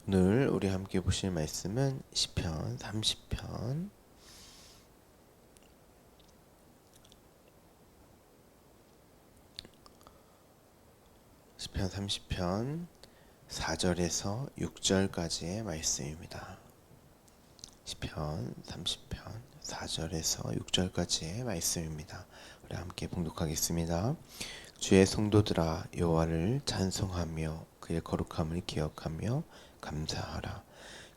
오늘 우리 함께 보실 말씀은 시편 30편 시편 30편 4절에서 6절까지의 말씀입니다. 시편 30편 4절에서 6절까지의 말씀입니다. 우리 함께 봉독하겠습니다. 주의 성도들아 여호와를 찬송하며 그의 거룩함을 기억하며 감사하라.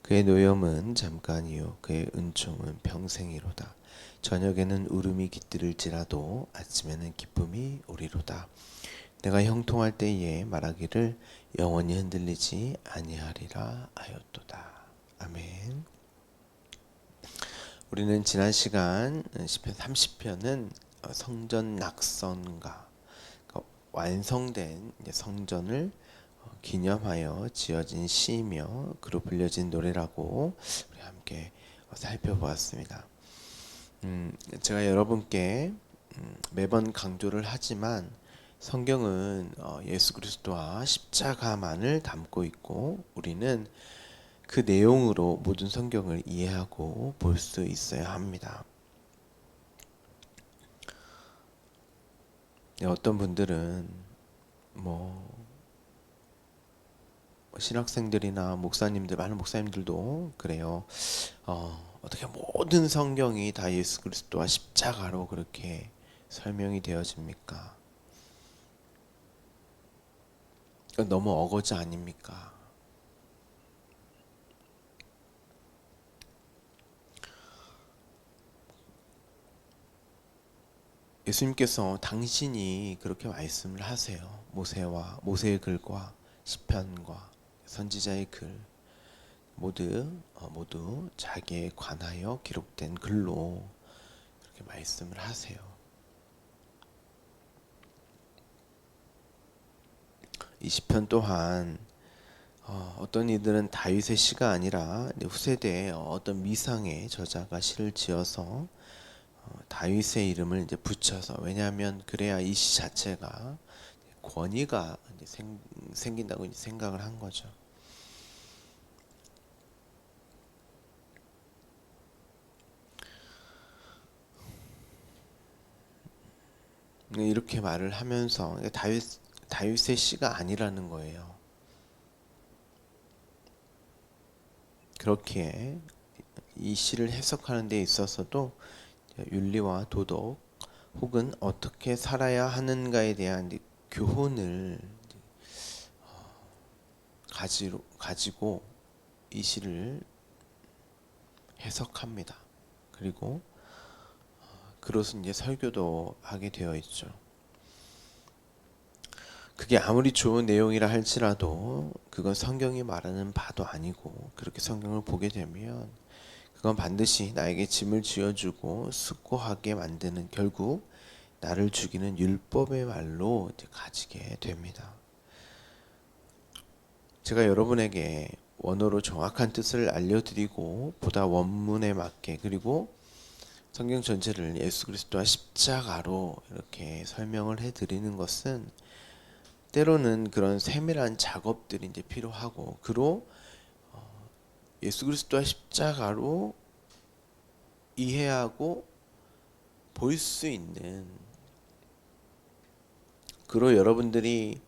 그의 노염은 잠깐이요 그의 은총은 평생이로다. 저녁에는 울음이 깃들일지라도 아침에는 기쁨이 오리로다. 내가 형통할 때에 말하기를 영원히 흔들리지 아니하리라 하였도다. 아멘. 우리는 지난 시간 시편 30편은 성전 낙선과 완성된 성전을 기념하여 지어진 시이며 그로 불려진 노래라고 우리 함께 살펴보았습니다. 제가 여러분께 매번 강조를 하지만 성경은 예수 그리스도와 십자가만을 담고 있고 우리는 그 내용으로 모든 성경을 이해하고 볼 수 있어야 합니다. 어떤 분들은 신학생들이나 목사님들, 많은 목사님들도 그래요. 어떻게 모든 성경이 다 예수 그리스도와 십자가로 그렇게 설명이 되어집니까? 너무 어거지 아닙니까? 예수님께서 당신이 그렇게 말씀을 하세요. 모세의 글과 시편과 선지자의 글 모두 자기에 관하여 기록된 글로 그렇게 말씀을 하세요. 이 시편 또한 어떤 이들은 다윗의 시가 아니라 후세대의 어떤 미상의 저자가 시를 지어서 다윗의 이름을 이제 붙여서, 왜냐하면 그래야 이 시 자체가 권위가 이제 생긴다고 이제 생각을 한 거죠. 이렇게 말을 하면서 다윗의 시가 아니라는 거예요. 그렇게 이 시를 해석하는 데 있어서도 윤리와 도덕 혹은 어떻게 살아야 하는가에 대한 교훈을 가지고 이 시를 해석합니다. 그리고 그로서 이제 설교도 하게 되어 있죠. 그게 아무리 좋은 내용이라 할지라도 그건 성경이 말하는 바도 아니고, 그렇게 성경을 보게 되면 그건 반드시 나에게 짐을 지어주고 숙고하게 만드는, 결국 나를 죽이는 율법의 말로 가지게 됩니다. 제가 여러분에게 원어로 정확한 뜻을 알려드리고 보다 원문에 맞게, 그리고 성경 전체를 예수 그리스도와 십자가로 이렇게 설명을 해드리는 것은 때로는 그런 세밀한 작업들이 이제 필요하고, 그로 예수 그리스도와 십자가로 이해하고 볼 수 있는, 그로 여러분들이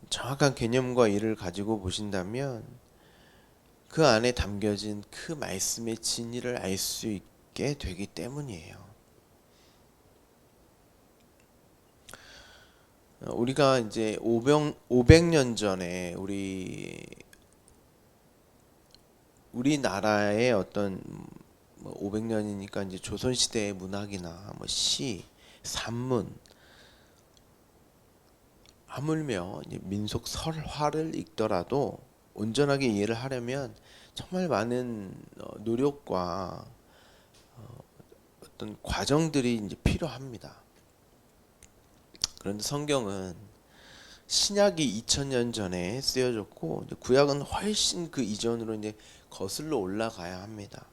정확한 개념과 이해를 가지고 보신다면 그 안에 담겨진 그 말씀의 진리를 알 수 있게 되기 때문이에요. 우리가 이제 500년 전에 우리나라의 어떤 500년이니까 이제 조선 시대의 문학이나 시, 산문, 하물며 민속 설화를 읽더라도 온전하게 이해를 하려면 정말 많은 노력과 어떤 과정들이 이제 필요합니다. 그런데 성경은 신약이 2000년 전에 쓰여졌고 구약은 훨씬 그 이전으로 이제 거슬러 올라가야 합니다.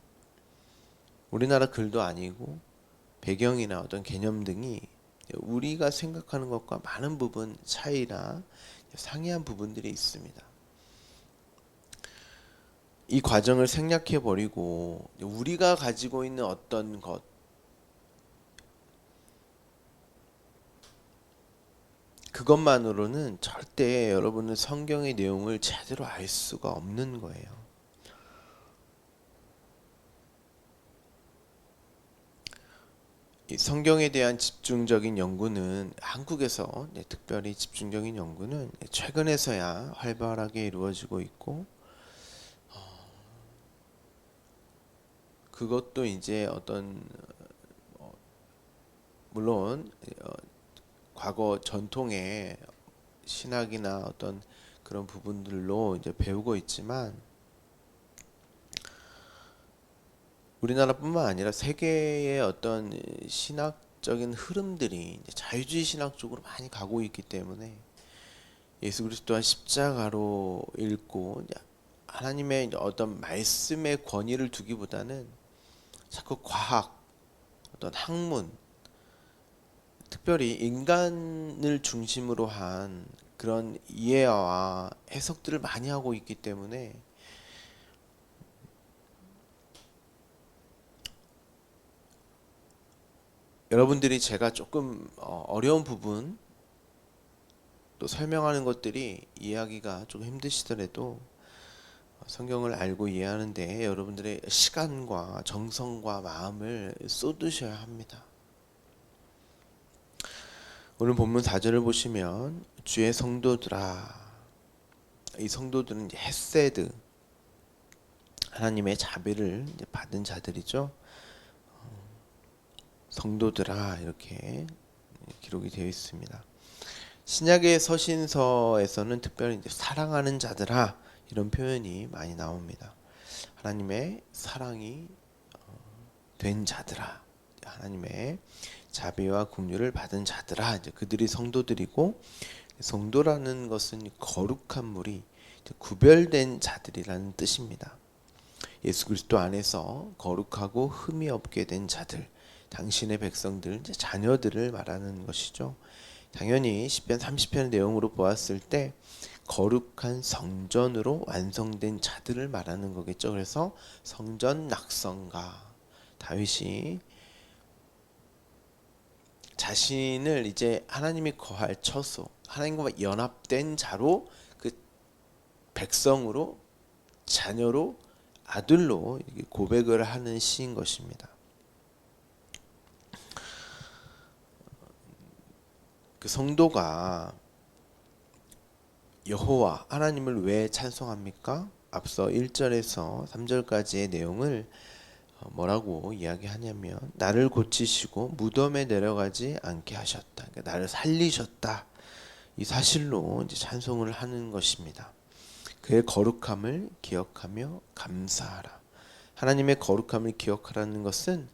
우리나라 글도 아니고 배경이나 어떤 개념 등이 우리가 생각하는 것과 많은 부분 차이나 상이한 부분들이 있습니다. 이 과정을 생략해 버리고 우리가 가지고 있는 어떤 것, 그것만으로는 절대 여러분은 성경의 내용을 제대로 알 수가 없는 거예요. 이 성경에 대한 집중적인 연구는 한국에서 특별히 집중적인 연구는 최근에서야 활발하게 이루어지고 있고, 그것도 이제 어떤 물론 과거 전통의 신학이나 어떤 그런 부분들로 이제 배우고 있지만, 우리나라뿐만 아니라 세계의 어떤 신학적인 흐름들이 이제 자유주의 신학 쪽으로 많이 가고 있기 때문에 예수 그리스도와 십자가로 읽고 이제 하나님의 어떤 말씀의 권위를 두기보다는 자꾸 과학, 어떤 학문, 특별히 인간을 중심으로 한 그런 이해와 해석들을 많이 하고 있기 때문에 여러분들이 제가 조금 어려운 부분 또 설명하는 것들이 이해하기가 조금 힘드시더라도 성경을 알고 이해하는데 여러분들의 시간과 정성과 마음을 쏟으셔야 합니다. 오늘 본문 4절을 보시면 주의 성도들아, 이 성도들은 이제 헤세드, 하나님의 자비를 이제 받은 자들이죠. 성도들아 이렇게 기록이 되어 있습니다. 신약의 서신서에서는 특별히 이제 사랑하는 자들아 이런 표현이 많이 나옵니다. 하나님의 사랑이 된 자들아, 하나님의 자비와 긍휼을 받은 자들아, 이제 그들이 성도들이고, 성도라는 것은 거룩한 무리, 구별된 자들이라는 뜻입니다. 예수 그리스도 안에서 거룩하고 흠이 없게 된 자들, 당신의 백성들, 이제 자녀들을 말하는 것이죠. 당연히 시편 30편의 내용으로 보았을 때 거룩한 성전으로 완성된 자들을 말하는 거겠죠. 그래서 성전 낙성가 다윗이 자신을 이제 하나님이 거할 처소, 하나님과 연합된 자로, 그 백성으로, 자녀로, 아들로 고백을 하는 시인 것입니다. 그 성도가 여호와 하나님을 왜 찬송합니까? 앞서 1절에서 3절까지의 내용을 뭐라고 이야기하냐면, 나를 고치시고 무덤에 내려가지 않게 하셨다. 그러니까 나를 살리셨다. 이 사실로 이제 찬송을 하는 것입니다. 그의 거룩함을 기억하며 감사하라. 하나님의 거룩함을 기억하라는 것은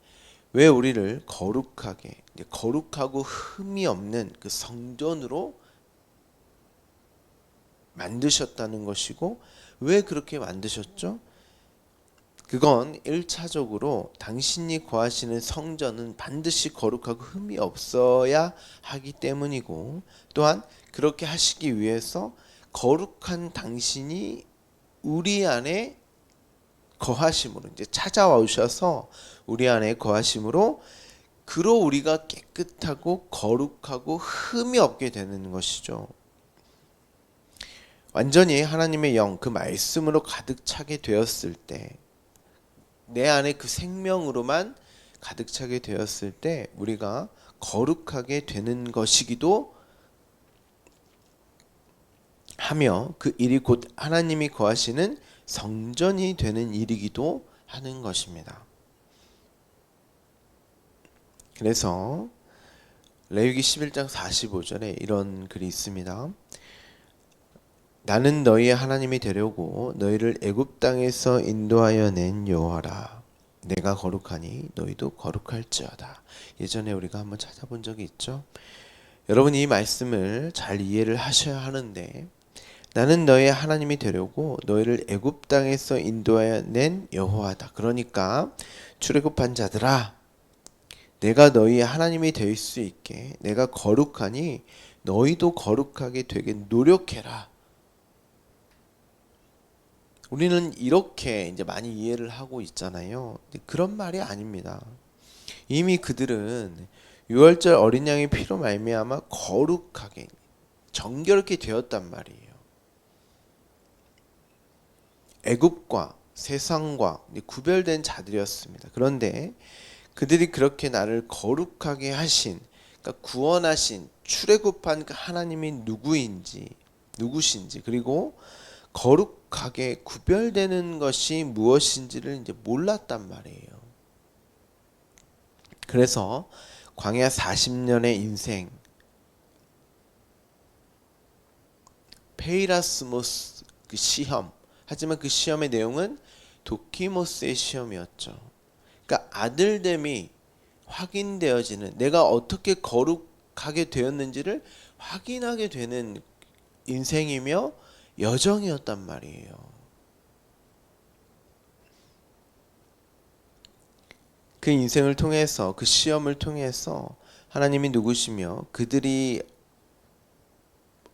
왜 우리를 거룩하게, 거룩하고 흠이 없는 그 성전으로 만드셨다는 것이고, 왜 그렇게 만드셨죠? 그건 1차적으로 당신이 거하시는 성전은 반드시 거룩하고 흠이 없어야 하기 때문이고, 또한 그렇게 하시기 위해서 거룩한 당신이 우리 안에 거하심으로, 이제 찾아와 오셔서 우리 안에 거하심으로, 그로 우리가 깨끗하고 거룩하고 흠이 없게 되는 것이죠. 완전히 하나님의 영, 그 말씀으로 가득 차게 되었을 때, 내 안에 그 생명으로만 가득 차게 되었을 때 우리가 거룩하게 되는 것이기도 하며, 그 일이 곧 하나님이 거하시는 성전이 되는 일이기도 하는 것입니다. 그래서 레위기 11장 45절에 이런 글이 있습니다. 나는 너희의 하나님이 되려고 너희를 애굽 땅에서 인도하여 낸 여호와라. 내가 거룩하니 너희도 거룩할지어다. 예전에 우리가 한번 찾아본 적이 있죠. 여러분, 이 말씀을 잘 이해를 하셔야 하는데, 나는 너희의 하나님이 되려고 너희를 애굽 땅에서 인도하여 낸 여호와다. 그러니까 출애굽한 자들아, 내가 너희의 하나님이 될 수 있게 내가 거룩하니 너희도 거룩하게 되게 노력해라. 우리는 이렇게 이제 많이 이해를 하고 있잖아요. 근데 그런 말이 아닙니다. 이미 그들은 유월절 어린 양의 피로 말미암아 거룩하게 정결케 되었단 말이에요. 애굽과 세상과 구별된 자들이었습니다. 그런데 그들이 그렇게 나를 거룩하게 하신, 그러니까 구원하신 출애굽한 그 하나님이 누구신지, 그리고 거룩하게 구별되는 것이 무엇인지를 이제 몰랐단 말이에요. 그래서 광야 40년의 인생, 페이라스모스 그 시험, 하지만 그 시험의 내용은 도키모스의 시험이었죠. 그러니까 아들됨이 확인되어지는, 내가 어떻게 거룩하게 되었는지를 확인하게 되는 인생이며 여정이었단 말이에요. 그 인생을 통해서, 그 시험을 통해서 하나님이 누구시며 그들이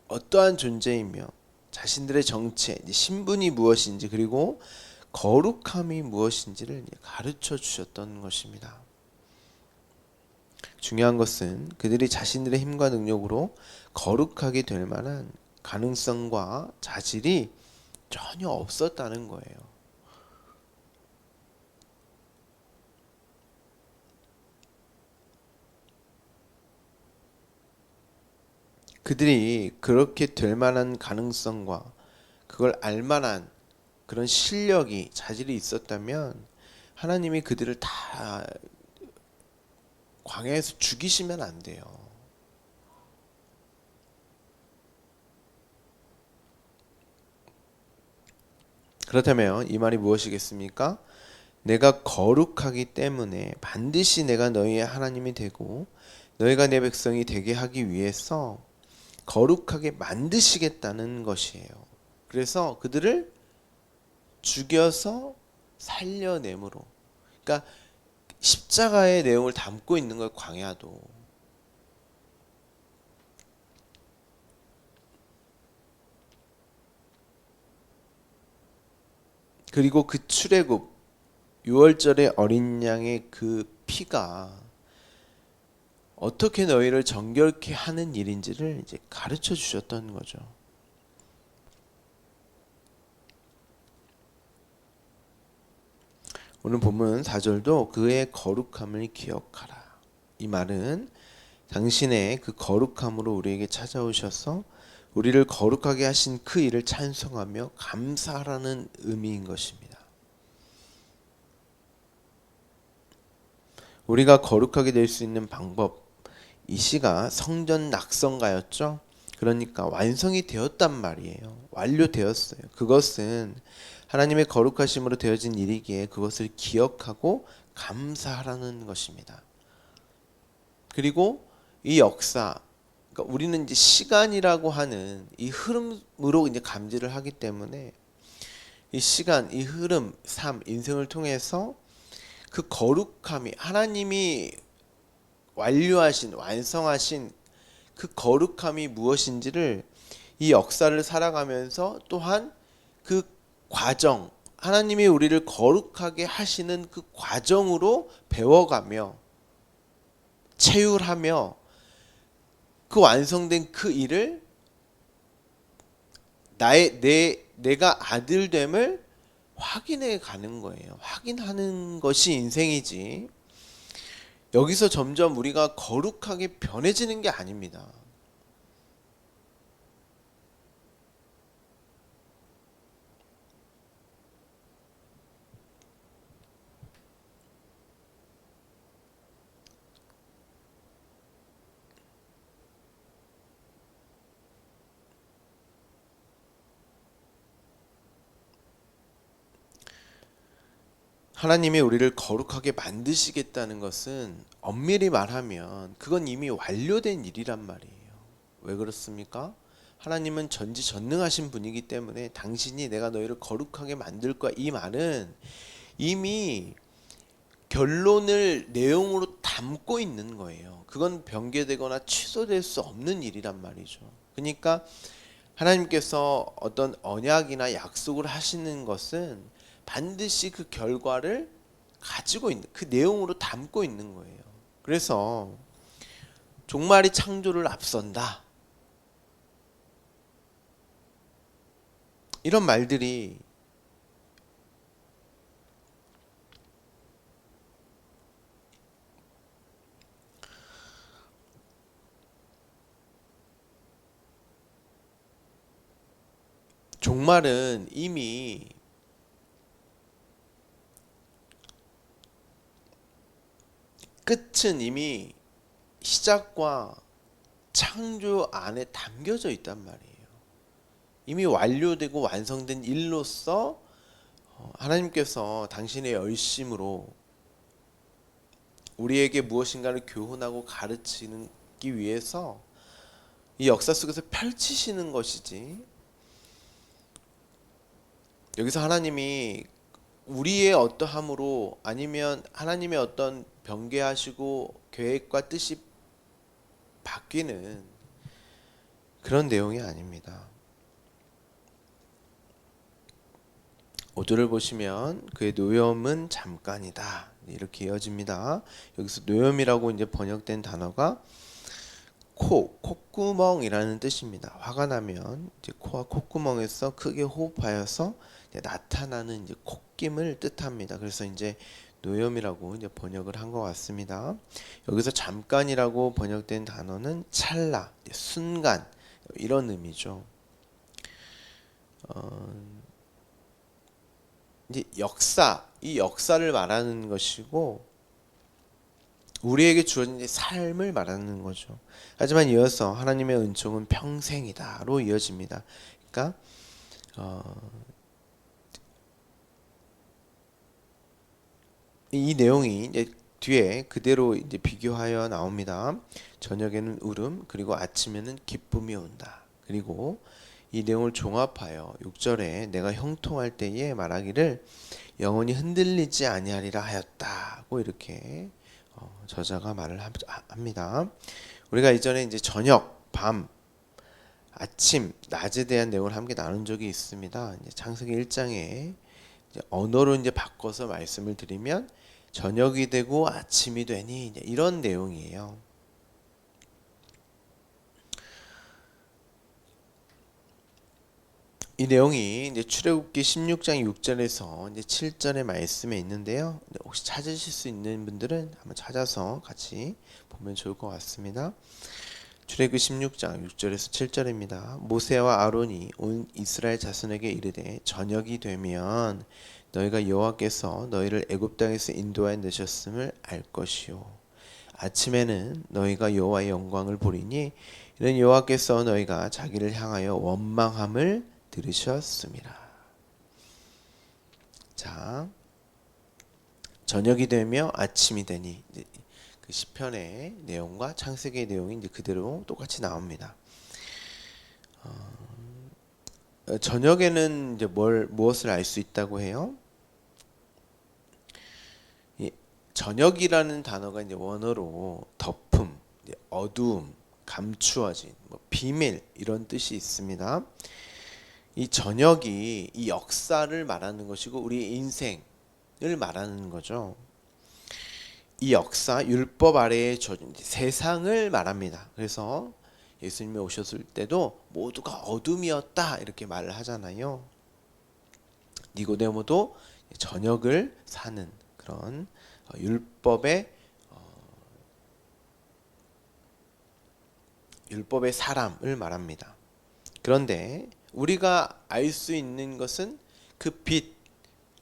어떠한 존재이며 자신들의 정체, 신분이 무엇인지, 그리고 거룩함이 무엇인지를 가르쳐 주셨던 것입니다. 중요한 것은 그들이 자신들의 힘과 능력으로 거룩하게 될 만한 가능성과 자질이 전혀 없었다는 거예요. 그들이 그렇게 될 만한 가능성과 그걸 알 만한 그런 실력이, 자질이 있었다면 하나님이 그들을 다 광야에서 죽이시면 안 돼요. 그렇다면 이 말이 무엇이겠습니까? 내가 거룩하기 때문에 반드시 내가 너희의 하나님이 되고 너희가 내 백성이 되게 하기 위해서 거룩하게 만드시겠다는 것이에요. 그래서 그들을 죽여서 살려내므로, 그러니까 십자가의 내용을 담고 있는 걸, 광야도. 그리고 그 출애굽 유월절의 어린 양의 그 피가 어떻게 너희를 정결케 하는 일인지를 이제 가르쳐 주셨던 거죠. 오늘 본문 4절도 그의 거룩함을 기억하라. 이 말은 당신의 그 거룩함으로 우리에게 찾아오셔서 우리를 거룩하게 하신 그 일을 찬송하며 감사하라는 의미인 것입니다. 우리가 거룩하게 될 수 있는 방법, 이 시가 성전 낙성가였죠. 그러니까 완성이 되었단 말이에요. 완료되었어요. 그것은 하나님의 거룩하심으로 되어진 일이기에 그것을 기억하고 감사하라는 것입니다. 그리고 이 역사, 그러니까 우리는 이제 시간이라고 하는 이 흐름으로 이제 감지를 하기 때문에 이 시간, 이 흐름, 삶, 인생을 통해서 그 거룩함이, 하나님이 완료하신, 완성하신 그 거룩함이 무엇인지를 이 역사를 살아가면서, 또한 그 과정, 하나님이 우리를 거룩하게 하시는 그 과정으로 배워가며 체휼하며 그 완성된 그 일을 내가 아들됨을 확인해 가는 거예요. 확인하는 것이 인생이지, 여기서 점점 우리가 거룩하게 변해지는 게 아닙니다. 하나님이 우리를 거룩하게 만드시겠다는 것은 엄밀히 말하면 그건 이미 완료된 일이란 말이에요. 왜 그렇습니까? 하나님은 전지전능하신 분이기 때문에 당신이 내가 너희를 거룩하게 만들 거야, 이 말은 이미 결론을 내용으로 담고 있는 거예요. 그건 변개되거나 취소될 수 없는 일이란 말이죠. 그러니까 하나님께서 어떤 언약이나 약속을 하시는 것은 반드시 그 결과를 가지고 있는, 그 내용으로 담고 있는 거예요. 그래서 종말이 창조를 앞선다, 이런 말들이 종말은 이미 끝은 이미 시작과 창조 안에 담겨져 있단 말이에요. 이미 완료되고 완성된 일로서 하나님께서 당신의 열심으로 우리에게 무엇인가를 교훈하고 가르치기 위해서 이 역사 속에서 펼치시는 것이지, 여기서 하나님이 우리의 어떠함으로 아니면 하나님의 어떤 변개하시고 계획과 뜻이 바뀌는 그런 내용이 아닙니다. 5절을 보시면 그의 노염은 잠깐이다, 이렇게 이어집니다. 여기서 노염이라고 이제 번역된 단어가 콧구멍이라는 뜻입니다. 화가 나면 이제 코와 콧구멍에서 크게 호흡하여서 이제 나타나는 이제 콧김을 뜻합니다. 그래서 이제 노염이라고 이제 번역을 한 것 같습니다. 여기서 잠깐이라고 번역된 단어는 찰나, 순간, 이런 의미죠. 이제 역사, 이 역사를 말하는 것이고 우리에게 주어진 삶을 말하는 거죠. 하지만 이어서 하나님의 은총은 평생이다로 이어집니다. 그러니까 이 내용이 이제 뒤에 그대로 이제 비교하여 나옵니다. 저녁에는 울음, 그리고 아침에는 기쁨이 온다. 그리고 이 내용을 종합하여 6절에 내가 형통할 때에 말하기를 영원히 흔들리지 아니하리라 하였다고 이렇게 저자가 말을 합니다. 우리가 이전에 이제 저녁, 밤, 아침, 낮에 대한 내용을 함께 나눈 적이 있습니다. 이제 창세기 1장에 이제 언어로 이제 바꿔서 말씀을 드리면 저녁이 되고 아침이 되니 이제 이런 내용이에요. 이 내용이 이제 출애굽기 16장 6절에서 이제 7절의 말씀에 있는데요. 혹시 찾으실 수 있는 분들은 한번 찾아서 같이 보면 좋을 것 같습니다. 출애굽기 16장 6절에서 7절입니다. 모세와 아론이 온 이스라엘 자손에게 이르되 저녁이 되면 너희가 여호와께서 너희를 애굽 땅에서 인도하여 내셨음을 알 것이요 아침에는 너희가 여호와의 영광을 보리니 이는 여호와께서 너희가 자기를 향하여 원망함을 들으셨습니다. 자, 저녁이 되며 아침이 되니 그 시편의 내용과 창세기의 내용이 이제 그대로 똑같이 나옵니다. 저녁에는 이제 무엇을 알 수 있다고 해요? 저녁이라는 단어가 이제 원어로 덮음, 어두움, 감추어진, 비밀 이런 뜻이 있습니다. 이 저녁이 이 역사를 말하는 것이고 우리 인생을 말하는 거죠. 이 역사, 율법 아래의 세상을 말합니다. 그래서 예수님이 오셨을 때도 모두가 어둠이었다 이렇게 말을 하잖아요. 니고데모도 저녁을 사는 그런 율법의 사람을 말합니다. 그런데 우리가 알 수 있는 것은 그 빛,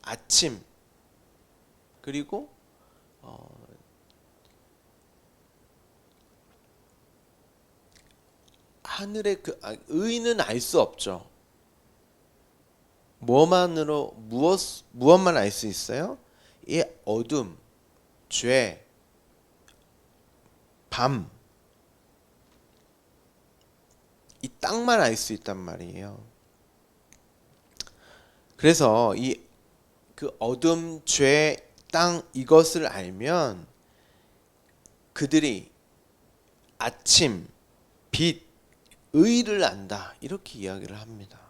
아침, 그리고 하늘의 그 의는 알 수 없죠. 무엇만 알 수 있어요? 이 어둠, 죄, 밤, 이 땅만 알 수 있단 말이에요. 그래서 그 어둠, 죄, 땅 이것을 알면 그들이 아침, 빛, 의를 안다. 이렇게 이야기를 합니다.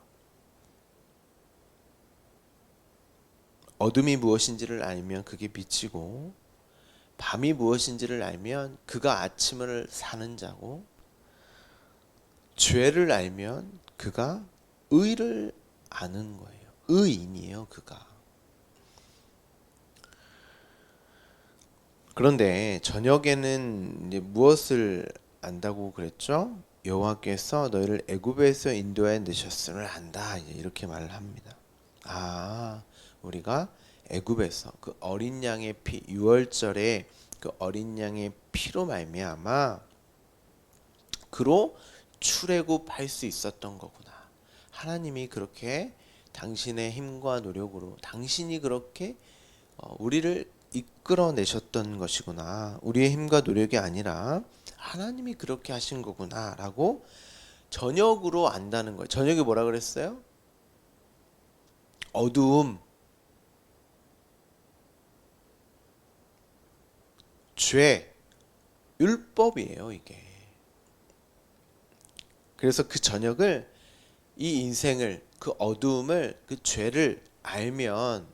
어둠이 무엇인지를 알면 그게 빛이고, 밤이 무엇인지를 알면 그가 아침을 사는 자고, 죄를 알면 그가 의를 아는 거예요. 의인이에요, 그가. 그런데 저녁에는 이제 무엇을 안다고 그랬죠? 여호와께서 너희를 애굽에서 인도해 내셨음을 안다. 이렇게 말을 합니다. 아, 우리가 애굽에서 그 어린 양의 피, 유월절에 그 어린 양의 피로 말미암아 그로 출애굽할 수 있었던 거구나. 하나님이 그렇게 당신의 힘과 노력으로 당신이 그렇게 우리를 이끌어내셨던 것이구나. 우리의 힘과 노력이 아니라 하나님이 그렇게 하신 거구나 라고 저녁으로 안다는 거예요. 저녁에 뭐라 그랬어요? 어두움, 죄, 율법이에요, 이게. 그래서 그 저녁을, 이 인생을, 그 어두움을, 그 죄를 알면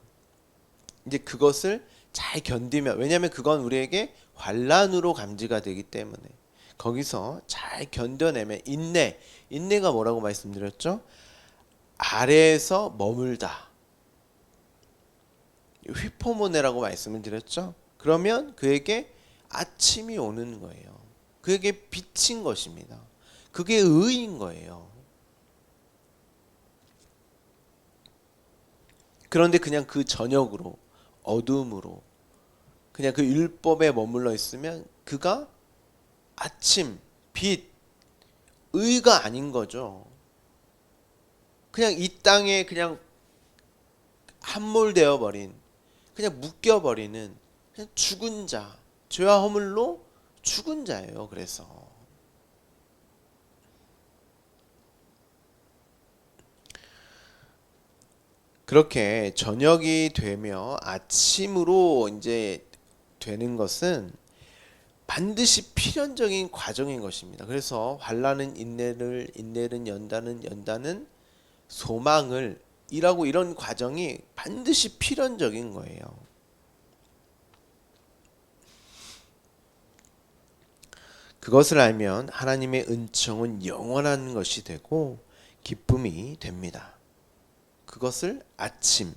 이제 그것을 잘 견디면, 왜냐하면 그건 우리에게 환란으로 감지가 되기 때문에 거기서 잘 견뎌내면 인내가 뭐라고 말씀드렸죠? 아래에서 머물다, 휘포모네라고 말씀을 드렸죠. 그러면 그에게 아침이 오는 거예요. 그에게 빛인 것입니다. 그게 의인 거예요. 그런데 그냥 그 저녁으로, 어둠으로, 그냥 그 율법에 머물러 있으면 그가 아침, 빛, 의가 아닌 거죠. 그냥 이 땅에 그냥 함몰되어 버린, 그냥 묶여 버리는 그냥 죽은 자, 죄와 허물로 죽은 자예요. 그래서 그렇게 저녁이 되며 아침으로 이제 되는 것은 반드시 필연적인 과정인 것입니다. 그래서 환난은 인내를, 인내는 연단은, 연단은 소망을 이라고, 이런 과정이 반드시 필연적인 거예요. 그것을 알면 하나님의 은총은 영원한 것이 되고 기쁨이 됩니다. 그것을 아침이라고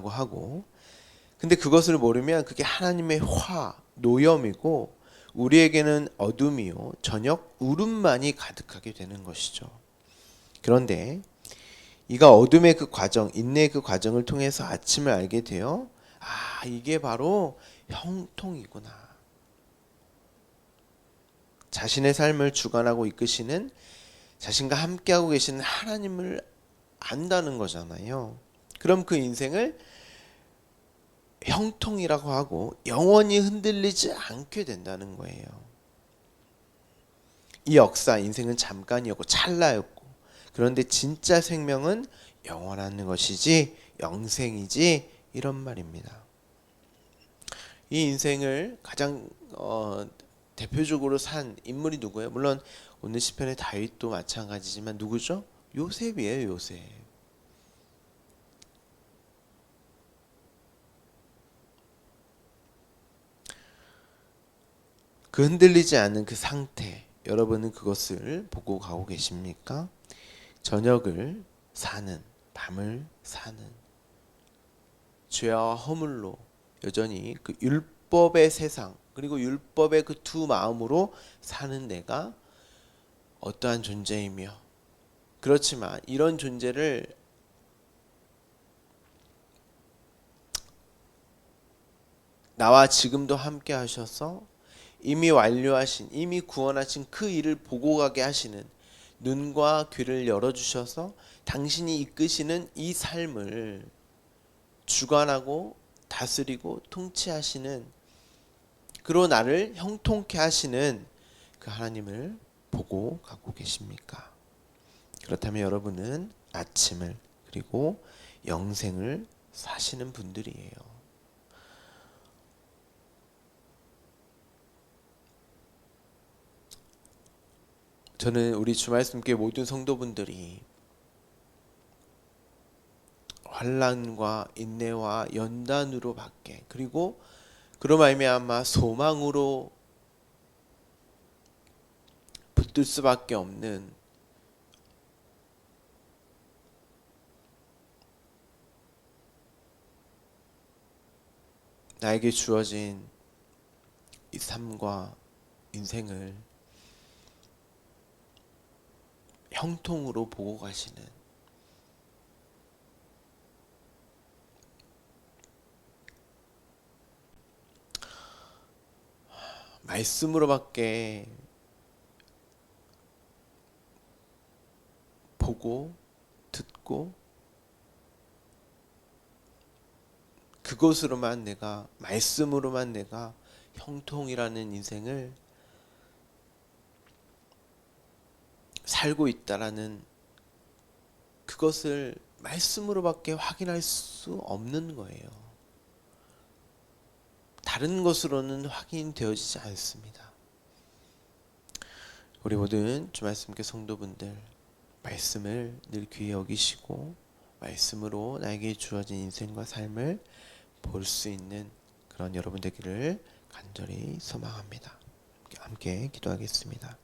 하고, 근데 그것을 모르면 그게 하나님의 노염이고 우리에게는 어둠이요 저녁 울음만이 가득하게 되는 것이죠. 그런데 이가 어둠의 그 과정, 인내의 그 과정을 통해서 아침을 알게 되어, 아, 이게 바로 형통이구나. 자신의 삶을 주관하고 이끄시는, 자신과 함께하고 계시는 하나님을 안다는 거잖아요. 그럼 그 인생을 형통이라고 하고 영원히 흔들리지 않게 된다는 거예요. 이 역사, 인생은 잠깐이었고 찰나였고, 그런데 진짜 생명은 영원한 것이지 영생이지, 이런 말입니다. 이 인생을 가장 대표적으로 산 인물이 누구예요? 물론 오늘 시편의 다윗도 마찬가지지만 누구죠? 요셉이에요. 요셉. 그 흔들리지 않는 그 상태, 여러분은 그것을 보고 가고 계십니까? 저녁을 사는, 밤을 사는, 죄와 허물로 여전히 그 율법의 세상, 그리고 율법의 그 두 마음으로 사는 내가 어떠한 존재이며, 그렇지만 이런 존재를 나와 지금도 함께 하셔서 이미 완료하신, 이미 구원하신 그 일을 보고 가게 하시는, 눈과 귀를 열어주셔서 당신이 이끄시는 이 삶을 주관하고 다스리고 통치하시는, 그로 나를 형통케 하시는 그 하나님을 보고 가고 계십니까? 그렇다면 여러분은 아침을, 그리고 영생을 사시는 분들이에요. 저는 우리 주말씀교회 모든 성도분들이 환난과 인내와 연단으로 밖에, 그리고 그로 말미암아 소망으로 붙들 수밖에 없는 나에게 주어진 이 삶과 인생을 형통으로 보고 가시는, 말씀으로밖에 보고 듣고 그것으로만 내가, 말씀으로만 내가 형통이라는 인생을 살고 있다라는 그것을 말씀으로밖에 확인할 수 없는 거예요. 다른 것으로는 확인되어지지 않습니다. 우리 모든 주말씀교 성도분들, 말씀을 늘 귀히 여기시고 말씀으로 나에게 주어진 인생과 삶을 볼 수 있는 그런 여러분 되기를 간절히 소망합니다. 함께 기도하겠습니다.